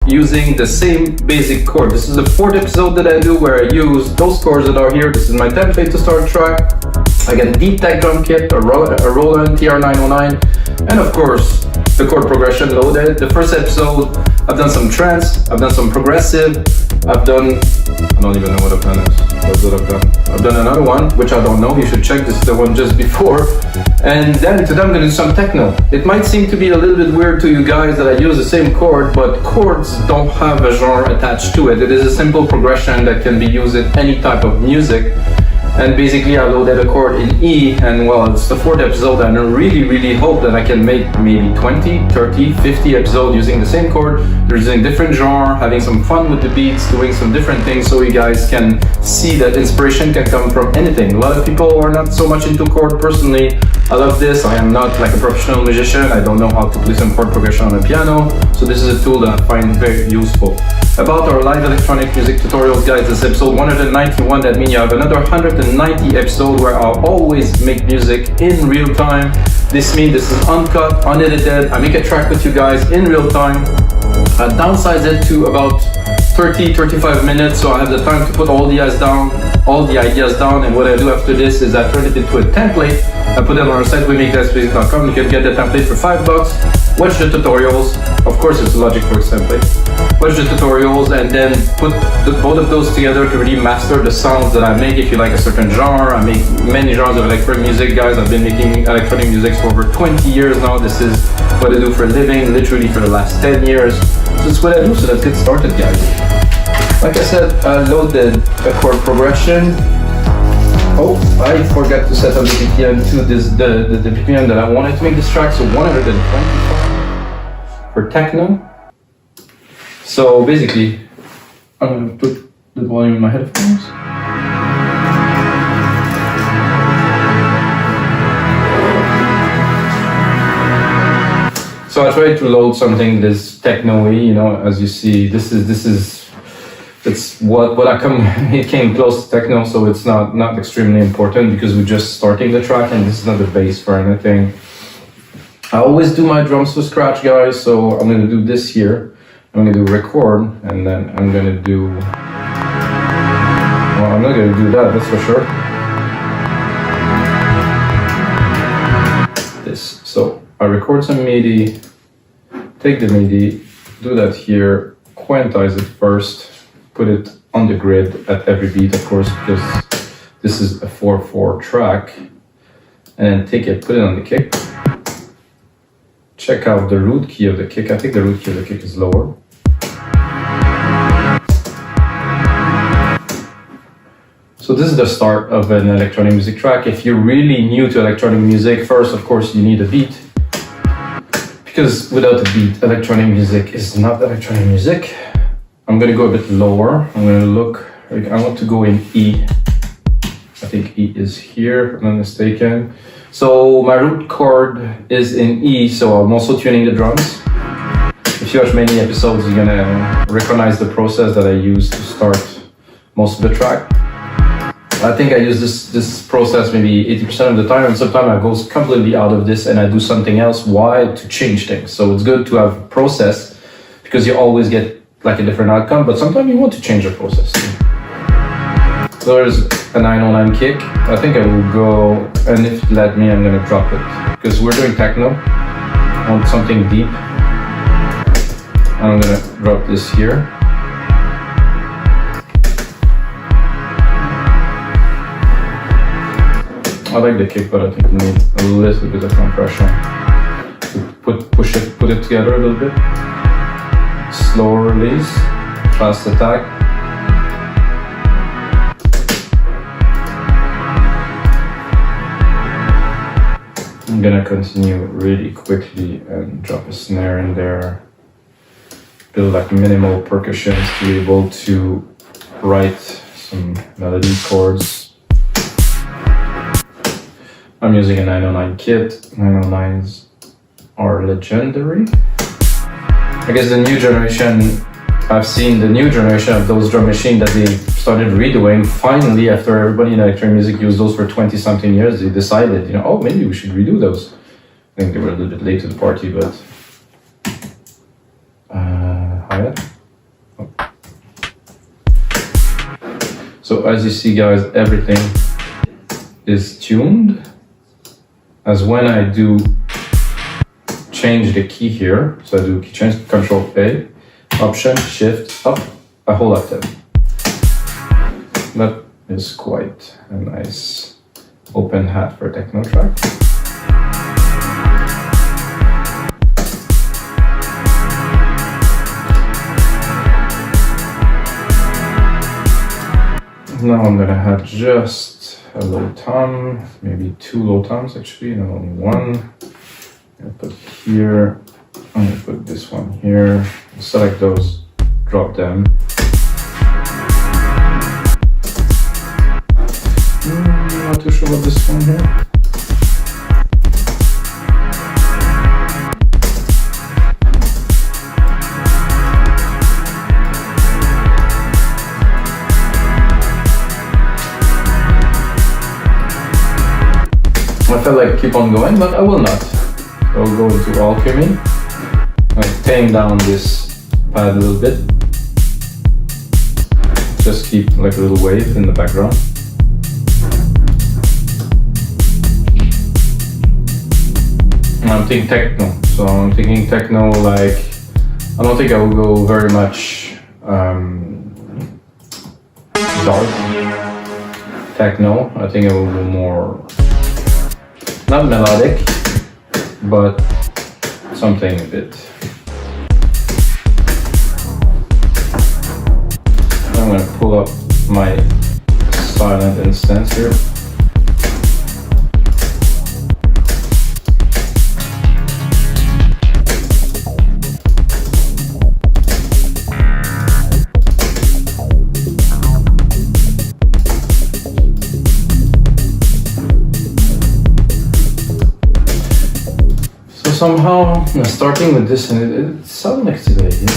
using the same basic chord. This is the 4th episode that I do where I use those chords that are here. This is my template to start a track. Again, deep tech drum kit, a Roland TR909, and of course, the chord progression loaded. The first episode, I've done some trance, I've done some progressive, I don't even know what I've done. I've done another one, which I don't know, you should check, this is the one just before. And then today I'm gonna do some techno. It might seem to be a little bit weird to you guys that I use the same chord, but chords don't have a genre attached to it. It is a simple progression that can be used in any type of music. And basically I loaded a chord in E, and well, it's the 4th episode, and I really hope that I can make maybe 20, 30, 50 episodes using the same chord, using different genre, having some fun with the beats, doing some different things, so you guys can see that inspiration can come from anything. A lot of people are not so much into chord. Personally, I love this. I am not like a professional musician. I don't know how to play some chord progression on a piano, so this is a tool that I find very useful. About our live electronic music tutorials, guys, this is episode 191. That means you have another 190 episodes where I'll always make music in real time. This means this is uncut, unedited. I make a track with you guys in real time. I downsize it to about 30-35 minutes, so I have the time to put all the ideas down, and what I do after this is I turn it into a template. I put it on our site, wemakethespirit.com. You can get the template for $5. Watch the tutorials. Of course, it's a Logic Works template. Watch the tutorials and then put both of those together to really master the sounds that I make. If you like a certain genre, I make many genres of electronic music, guys. I've been making electronic music for over 20 years now. This is what I do for a living, literally for the last 10 years. So that's what I do, so let's get started, guys. Like I said, I loaded a chord progression. Oh, I forgot to set up the BPM to the BPM that I wanted to make this track, so 125 for techno. So basically, I'm going to put the volume in my headphones. So I tried to load something this techno-y, you know, as you see, it's what it came close to techno, so it's not extremely important because we're just starting the track and this is not the bass for anything. I always do my drums to scratch, guys, so I'm going to do this here. I'm going to do record, and then I'm going to do, well, I'm not going to do that's for sure. This, so I record some MIDI, take the MIDI, do that here, quantize it first, put it on the grid at every beat, of course, because this is a 4/4 track, and then take it, put it on the kick. Check out the root key of the kick. I think the root key of the kick is lower. So this is the start of an electronic music track. If you're really new to electronic music, first, of course, you need a beat. Because without a beat, electronic music is not electronic music. I'm going to go a bit lower. I'm going to look, I want to go in E. I think E is here, if I'm not mistaken. So my root chord is in E, so I'm also tuning the drums. If you watch many episodes, you're gonna recognize the process that I use to start most of the track. I think I use this process maybe 80% of the time, and sometimes I go completely out of this and I do something else. Why? To change things. So it's good to have a process because you always get like a different outcome, but sometimes you want to change the process. So there's a 909 kick. I think I will go, and if you let me, I'm gonna drop it because we're doing techno. I want something deep. I'm gonna drop this here. I like the kick, but I think we need a little bit of compression to put it together a little bit. Slow release, fast attack. I'm gonna continue really quickly and drop a snare in there. Build like minimal percussions to be able to write some melody chords. I'm using a 909 kit. 909s are legendary. I guess the new generation, I've seen the new generation of those drum machines that they started redoing. Finally, after everybody in electronic music used those for 20 something years, they decided, you know, oh, maybe we should redo those. I think they were a little bit late to the party, but hi-hat. So as you see guys, everything is tuned. As when I do change the key here, so I do key change, Control A, Option, Shift, up, I hold octave. That is quite a nice open hat for a techno track. Now I'm gonna have just a low tom, maybe 2 low toms actually, not only one. I'm gonna put here, I'm gonna put this one here, select those, drop them. Not too sure about this one here. I felt like keep on going, but I will not. I'll go into alchemy, like tame down this pad a little bit. Just keep like a little wave in the background. And I'm thinking techno, so I'm thinking techno like, I don't think I will go very much dark techno. I think I will go more, not melodic, but something a bit. I'm going to pull up my silent instance here. Somehow, starting with this, and it sounds like it's a good idea.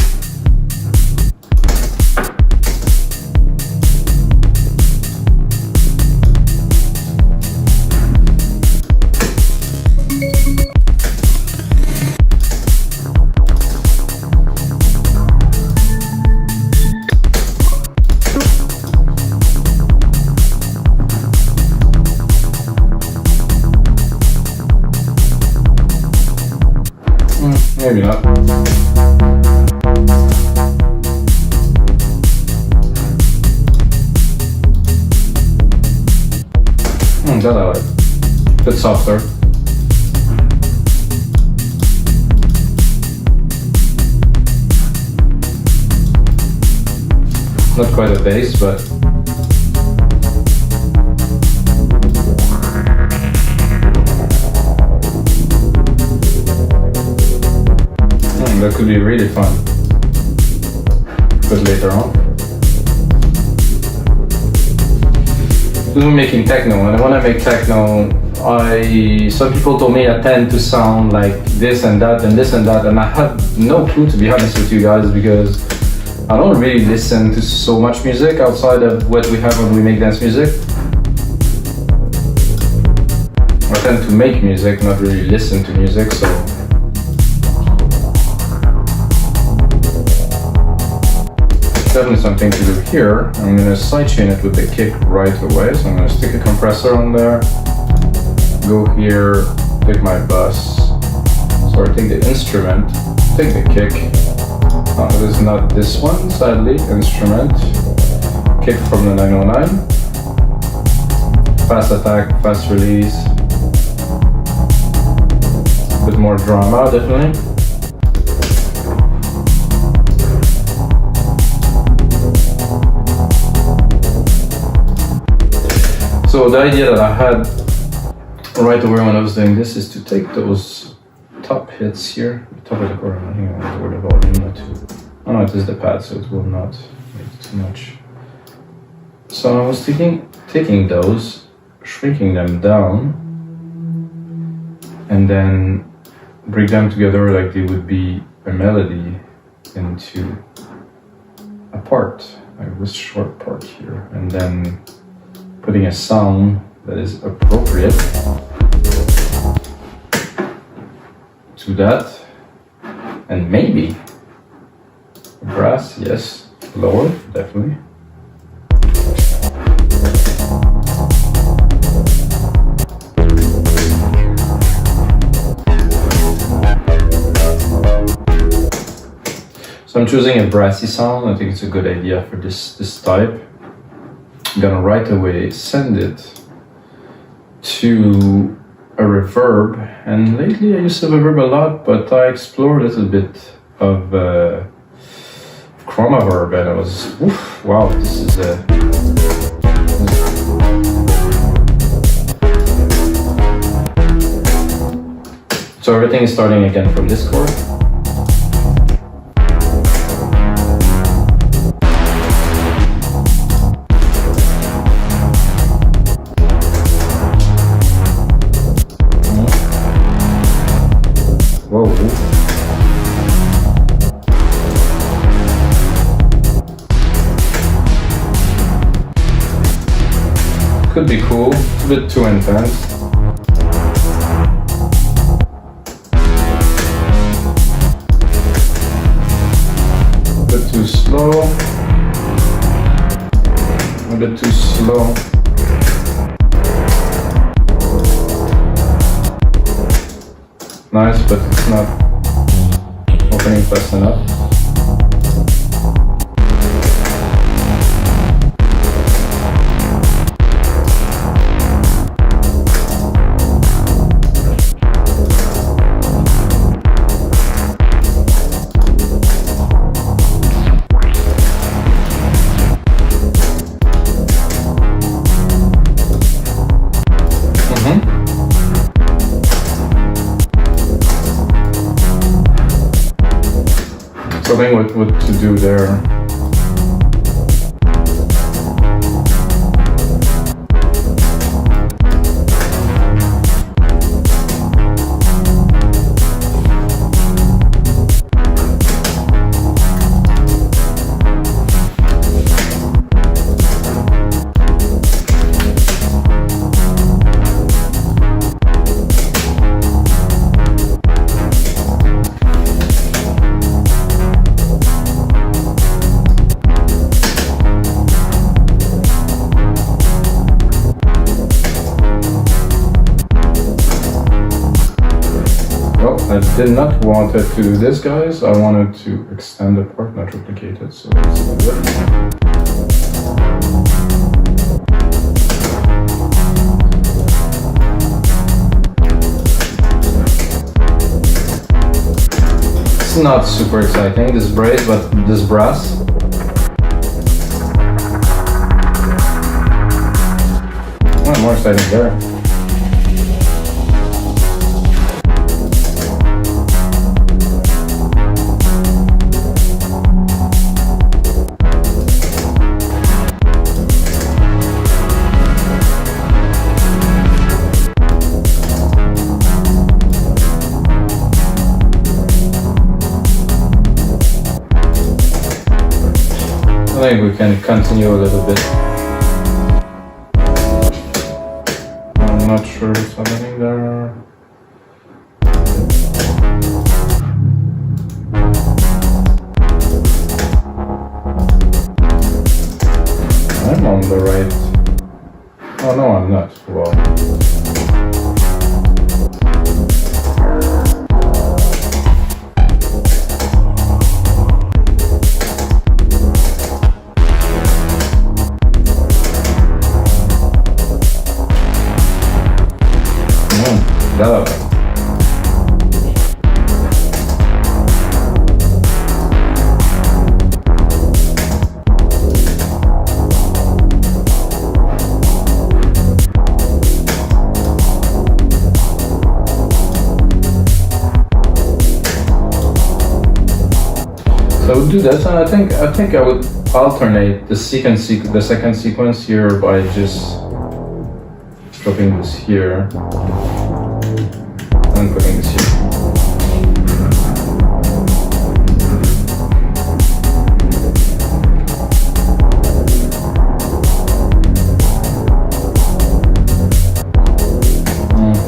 Maybe not. That I like. A bit softer. Not quite a bass, but that could be really fun, but later on. I'm making techno, and when I make techno, some people told me I tend to sound like this and that and this and that, and I have no clue, to be honest with you guys, because I don't really listen to so much music outside of what we have when we make dance music. I tend to make music, not really listen to music, so definitely something to do here. I'm going to sidechain it with the kick right away. So I'm going to stick a compressor on there, go here, take my bus, sorry, take the instrument, take the kick. It is not this one, sadly, instrument, kick from the 909, fast attack, fast release, a bit more drama, definitely. So the idea that I had right away when I was doing this is to take those top hits here, top of the chord. I think I want to lower the volume, not too. Oh no, it is the pad, so it will not make too much. So I was taking those, shrinking them down, and then bring them together like they would be a melody into a part, like this short part here, and then putting a sound that is appropriate to that, and maybe brass, yes, lower, definitely. I'm choosing a brassy sound, I think it's a good idea for this type. I'm gonna right away send it to a reverb, and lately I used the reverb a lot, but I explored a little bit of chroma verb, and I was, oof, wow, this is so everything is starting again from this chord. Whoa. Could be cool, it's a bit too intense. A bit too slow. A bit too slow. Nice, but it's not opening fast enough. Something what to do there. I did not want it to do this, guys. I wanted to extend the part, not replicate it. So let's do it. It's not super exciting, this brass, but this brass. Oh, more exciting there. I think we can continue a little bit. I'm not sure what's happening there. I'm on the right. Oh no, I'm not. Well. So I would do this, and I think I would alternate the second sequence here by just dropping this here and putting this here.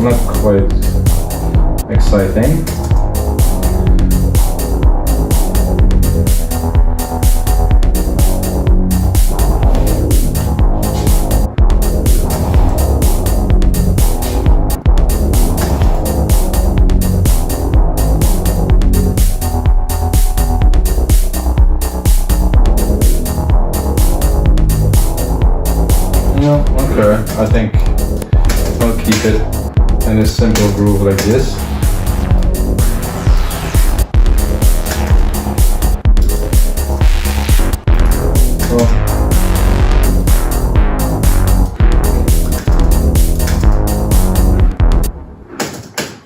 Not quite exciting. it in a simple groove like this.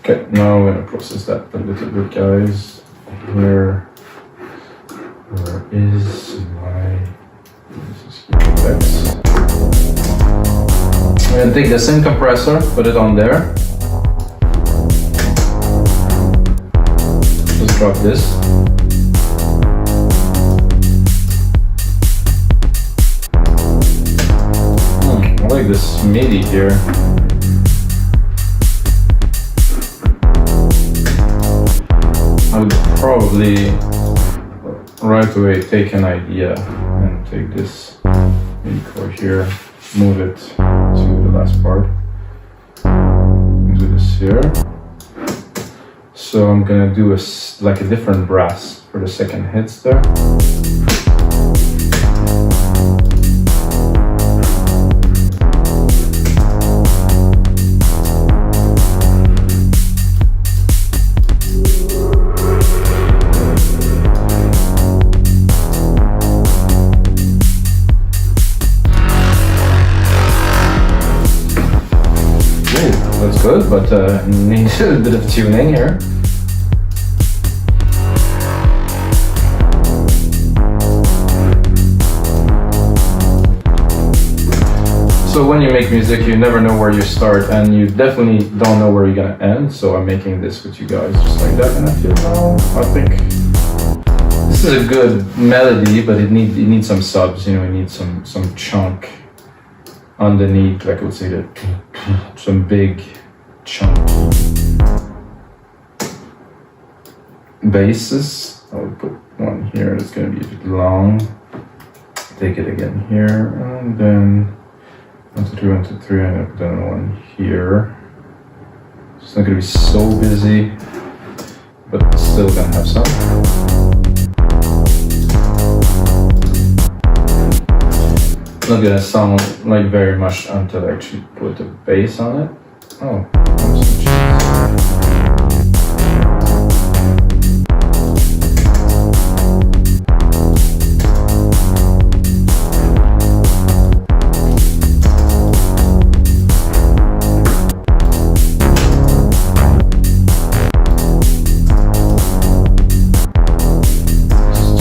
Okay, now I'm gonna process that a little bit, guys. Where is my? This is effects. I'm gonna take the synth compressor, put it on there. Just drop this. I like this MIDI here. I would probably right away take an idea and take this MIDI chord here, move it to the last part, do this here. So I'm gonna do like a different brass for the second hits there. That's good, but needs a bit of tuning here. So when you make music, you never know where you start, and you definitely don't know where you're gonna end. So I'm making this with you guys just like that, and I feel now, I think this is a good melody, but it needs some subs. You know, it needs some chunk underneath, like I would say that some big chunky basses. I would put one here that's gonna be a bit long. Take it again here, and then 1, 2, 3, 1, 2, 3, and I put another one here. It's not gonna be so busy, but still gonna have some. Not gonna sound like very much until I actually put a bass on it. Oh, it's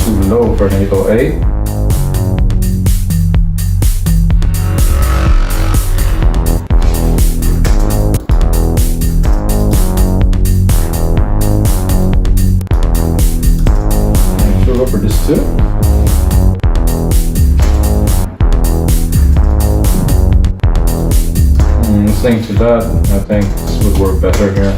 too low for an 808. For this too. Listening to that, I think this would work better here.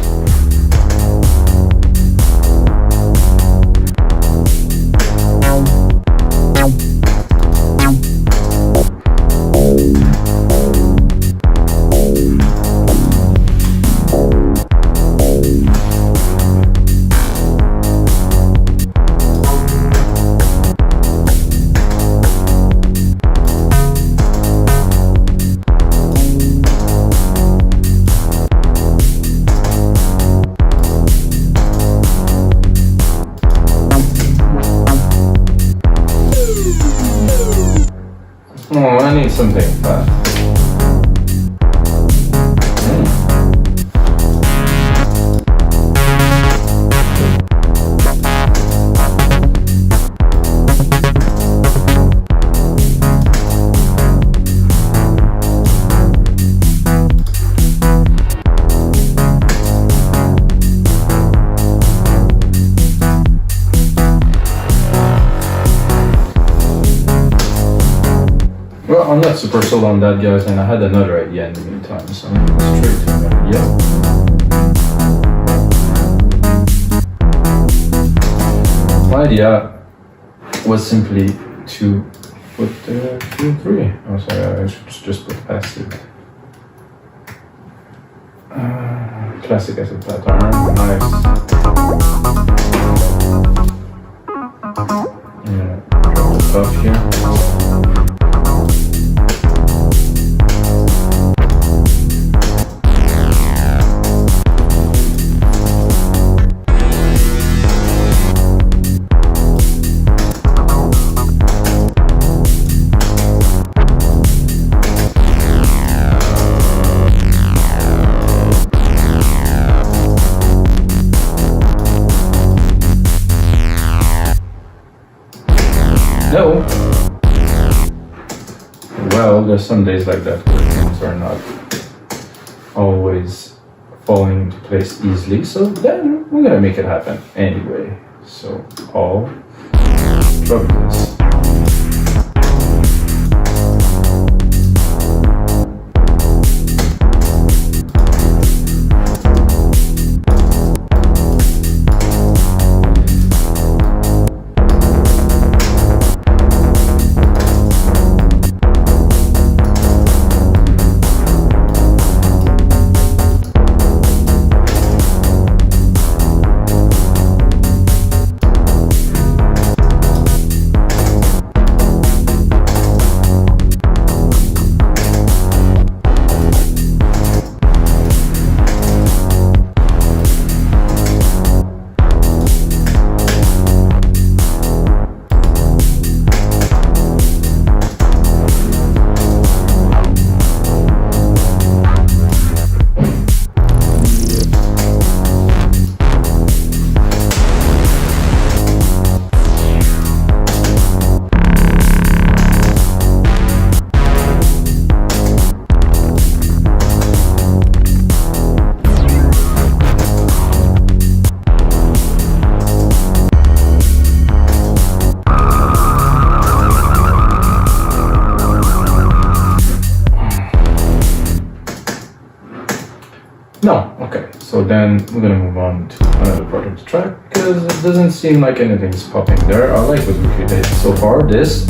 Oh, I need something fast. Well, I'm not super sold on that, guys, and I had another idea in the meantime, so I'm going to go straight to an idea. My idea was simply to put the 2 and 3. Oh, sorry, I should just put passive. Classic acid pattern, nice. Yeah, drop the top here. know, well, there's some days like that where things are not always falling into place easily, so then we're gonna make it happen anyway. So all drop this. No, okay, so then we're gonna move on to another part of the track because it doesn't seem like anything's popping there. I like what we created so far. This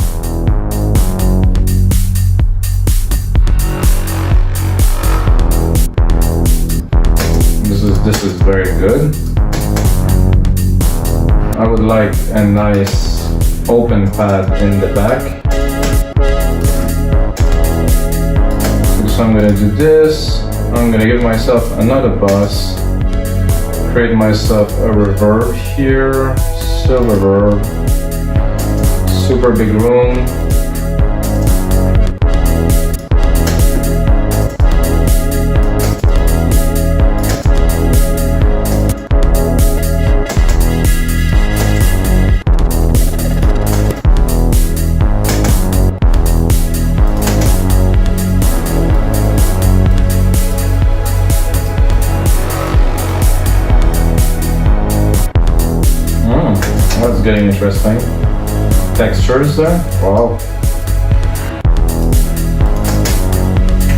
is very good. I would like a nice open pad in the back. So I'm gonna do this. I'm gonna give myself another bus, create myself a reverb here, silver reverb, super big room. That's getting interesting. Textures there. Wow.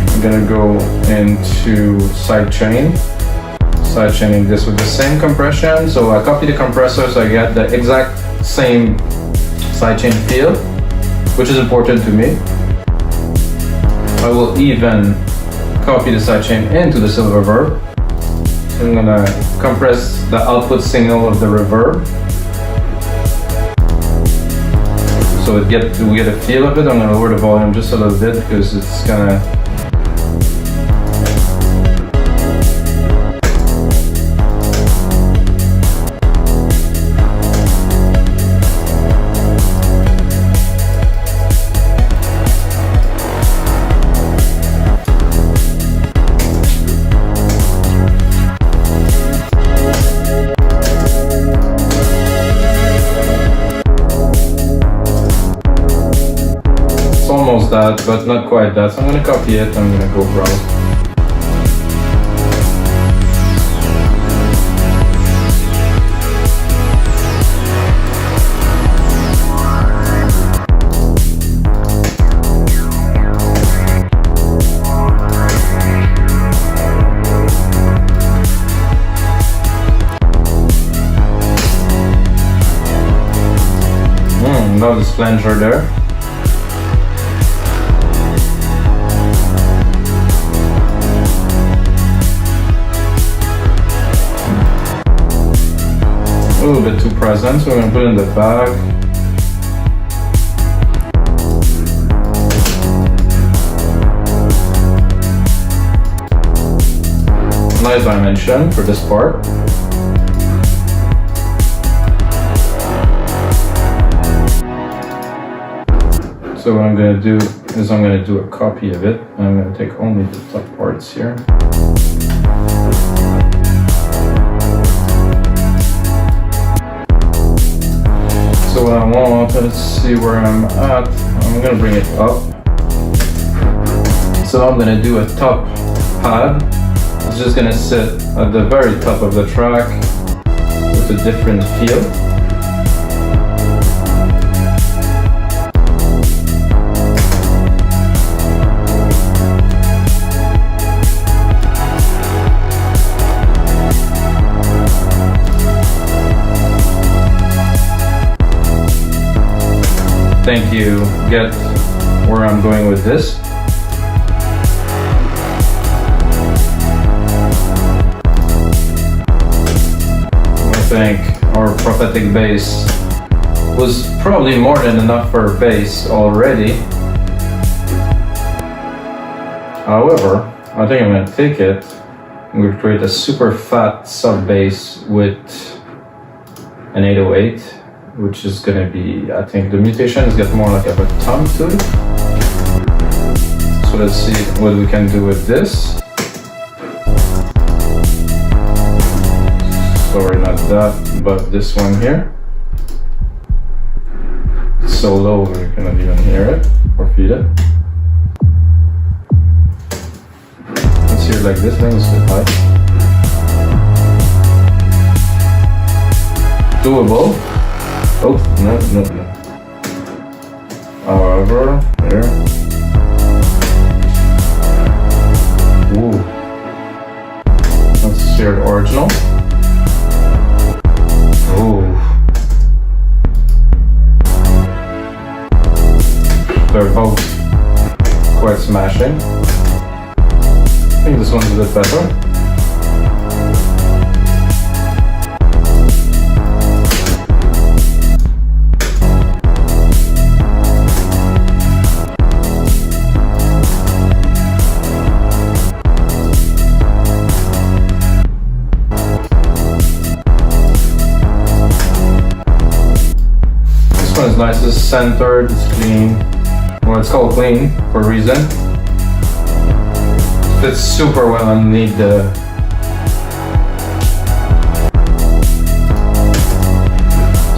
I'm gonna go into sidechaining this with the same compression. So I copy the compressor so I get the exact same sidechain feel, which is important to me. I will even copy the sidechain into the silver reverb. So I'm gonna compress the output signal of the reverb. So we get a feel of it. I'm gonna lower the volume just a little bit because it's gonna. Almost that, but not quite that. So I'm gonna copy it. I'm gonna go browse. Love this flanger there. A little bit too present, so we're going to put it in the back. Nice dimension for this part. So what I'm going to do is I'm going to do a copy of it, and I'm going to take only the top parts here. So So what I want, let's see where I'm at. I'm gonna bring it up. So I'm gonna do a top pad. It's just gonna sit at the very top of the track with a different feel. Think you get where I'm going with this. I think our prophetic bass was probably more than enough for bass already. However, I think I'm gonna take it. I'm gonna create a super fat sub bass with an 808. Which is gonna be, I think the mutation is get more like of a tom to it. So let's see what we can do with this. Sorry, not that, but this one here. It's so low we cannot even hear it or feel it. Let's hear it like this, then it's a bit high. Doable. Oh, no. However, here. Ooh. Let's hear the original. Ooh. They're both quite smashing. I think this one's a bit better. It's nice, it's centered, it's clean. Well, it's called clean for a reason. It fits super well underneath the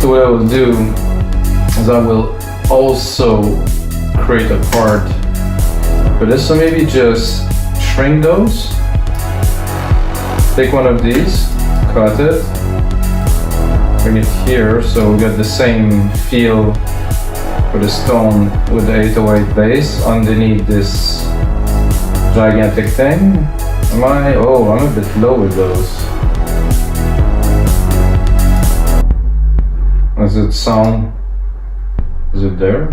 So what I will do is I will also create a part for this. So maybe just shrink those. Take one of these, cut it. Bring it here so we get the same feel for the stone with the 808 bass underneath this gigantic thing. I'm a bit low with those. Does it sound? Is it there?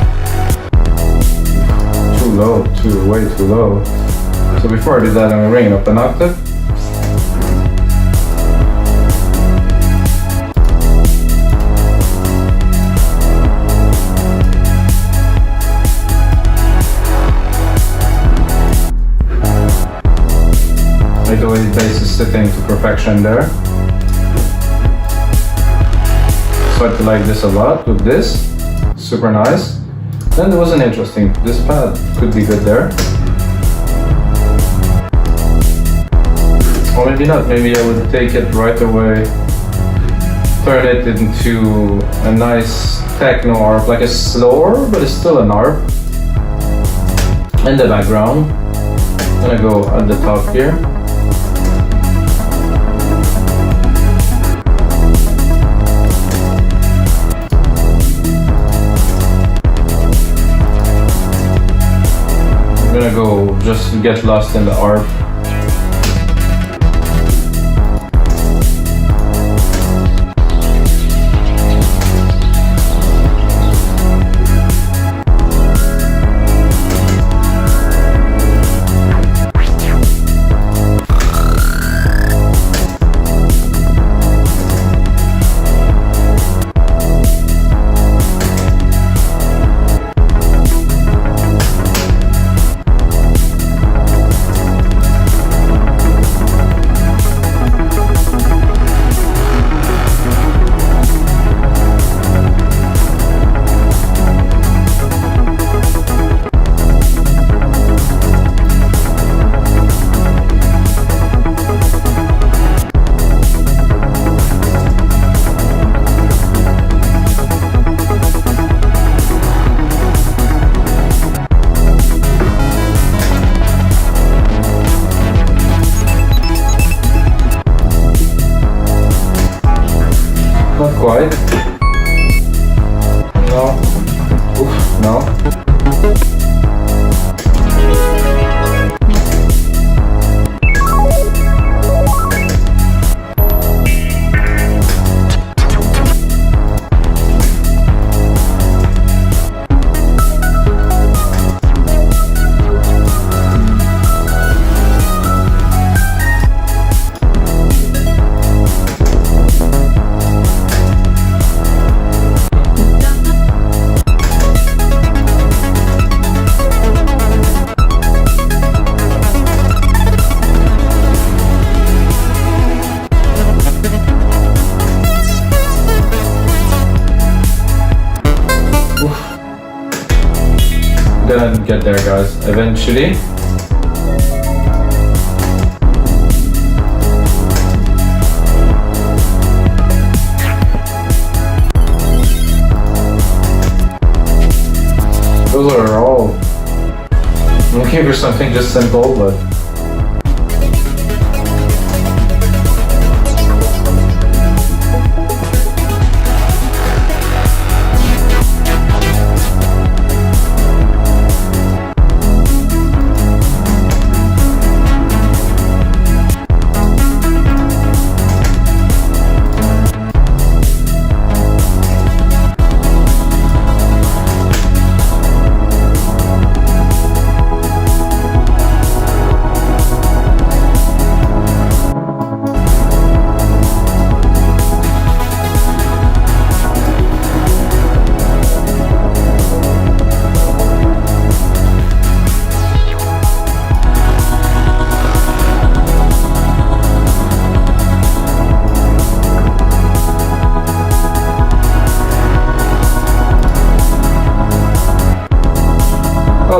Too low, way too low. So before I do that, I'm gonna bring it up an octave. The way the bass is sitting to perfection there. So I like this a lot with this. Super nice. Then there was an interesting, this pad could be good there. Or maybe not, maybe I would take it right away, turn it into a nice techno arp, like a slower, but it's still an arp. In the background, I'm gonna go at the top here. I'm gonna go just get lost in the arp. quite. No. Oof, no. Gonna get there, guys, eventually. Those are all, I'm looking for something just simple, but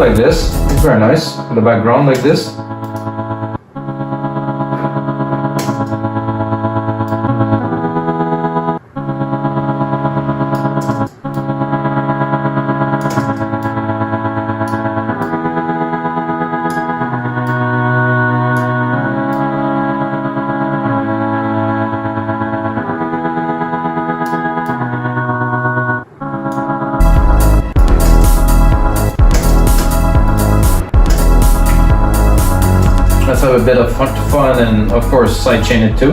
like this, very nice, in the background like this. Let's have a bit of fun and of course sidechain it too.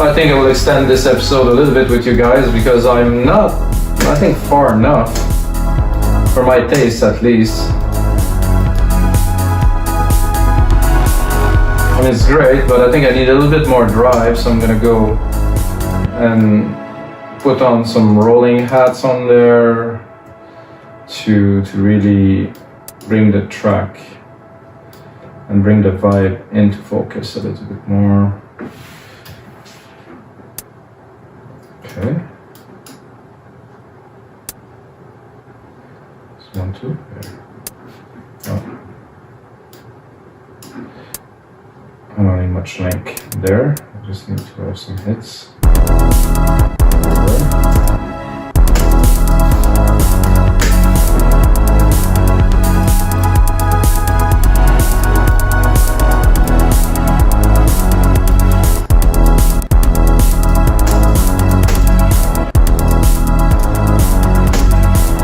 I think I will extend this episode a little bit with you guys because I'm not, I think, far enough for my taste at least. I mean, it's great, but I think I need a little bit more drive, so I'm gonna go and put on some rolling hats on there to really bring the track and bring the vibe into focus a little bit more. Okay. Just 1, 2. There. Oh. I don't need much length there. I just need to have some hits.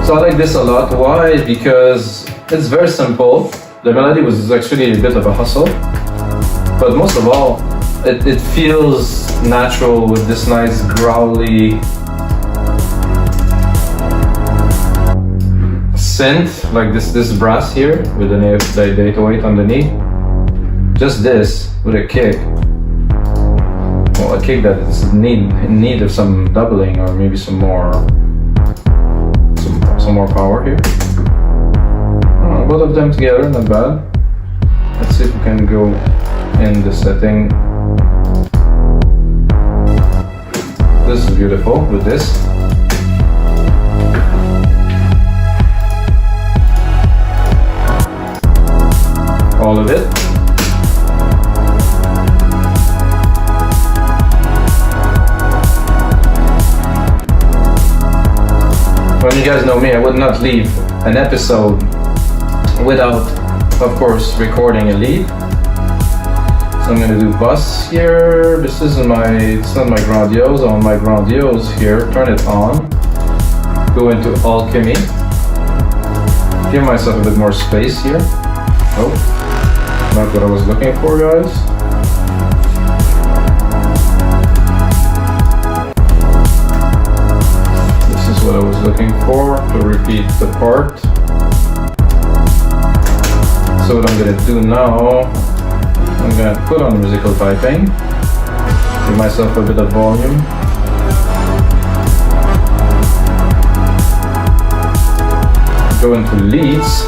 So I like this a lot. Why? Because it's very simple. The melody was actually a bit of a hustle, but most of all, it feels natural with this nice growly synth, like this brass here with the 808 underneath. Just this with a kick. Well, a kick that is in need of some doubling or maybe some more power here. Both of them together, not bad. Let's see if we can go in the setting. This is beautiful with this. All of it. Well, you guys know me, I would not leave an episode without, of course, recording a lead. So I'm going to do bus here. This isn't it's not my grandiose. On my grandiose here, turn it on. Go into alchemy. Give myself a bit more space here. Oh, not what I was looking for, guys. This is what I was looking for, to repeat the part. So what I'm going to do now, I'm going to put on musical typing, give myself a bit of volume. Go into leads.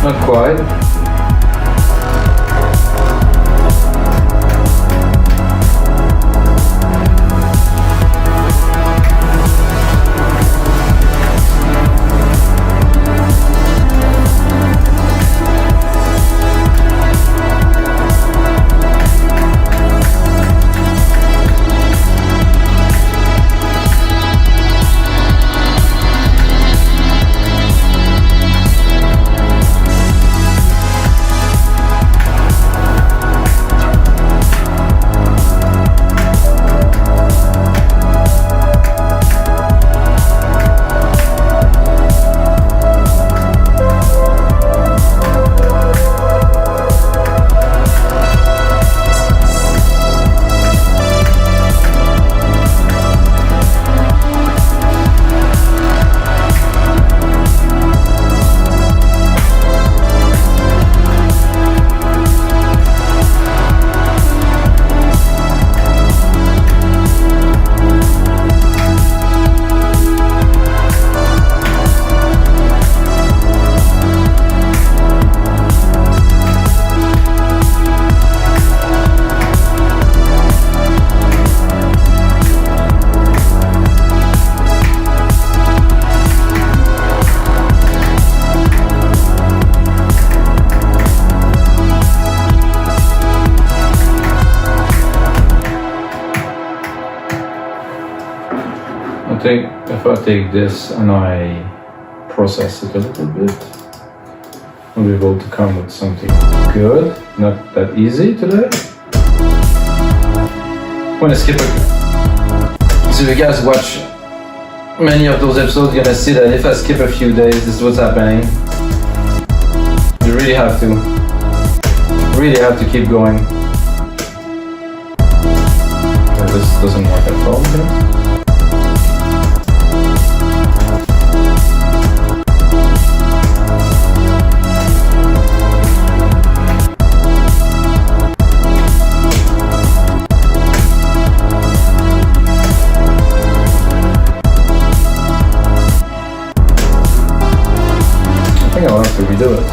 Not quite. If I take this and I process it a little bit, I'll be able to come with something good. Not that easy today. I'm gonna skip it. So if you guys watch many of those episodes, you're gonna see that if I skip a few days, this is what's happening. You really have to keep going. This doesn't work at all. Okay? think I'll have to redo it.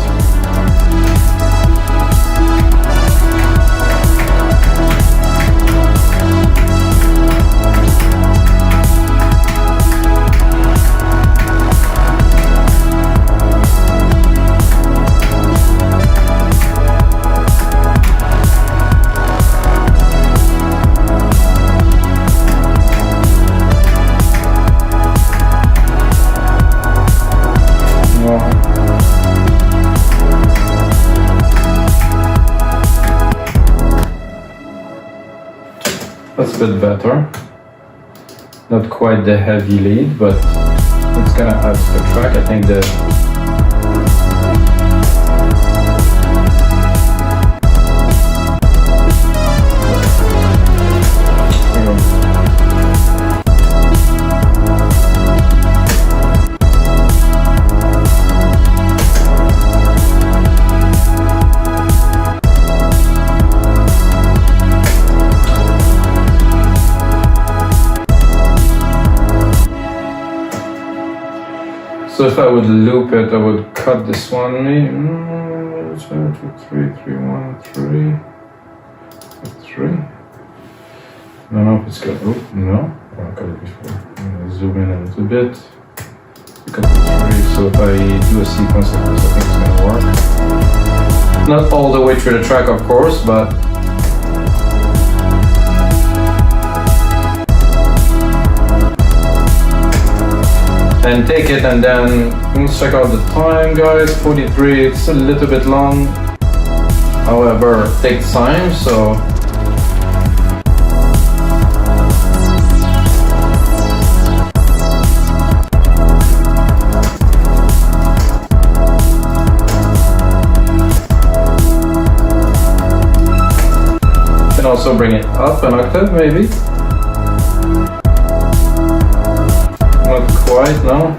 That's a bit better. Not quite the heavy lead, but it's gonna add to the track. I think the so if I would loop it, I would cut this one. 2, 3, 3, 1, 3, 3. I don't know if it's good. Oh, no. I cut it before. I'm gonna zoom in a little bit. Cut the 3. So if I do a sequence like this, I think it's gonna work. Not all the way through the track, of course, but and take it, and then let's check out the time, guys. 43. It's a little bit long, however it takes time, so can also bring it up an octave maybe. Not quite, no.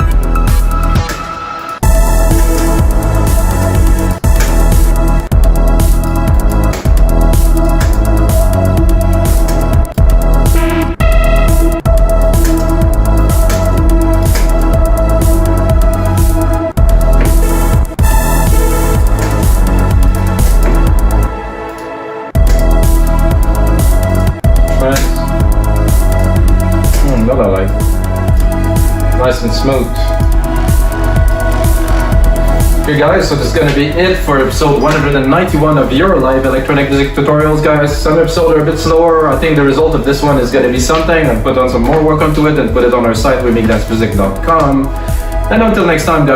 That I like. Nice and smooth. Okay guys, so this is gonna be it for episode 191 of your live electronic music tutorials, guys. Some episodes are a bit slower. I think the result of this one is gonna be something. I'll put on some more work onto it and put it on our site, wemigdancemusic.com. And until next time, guys.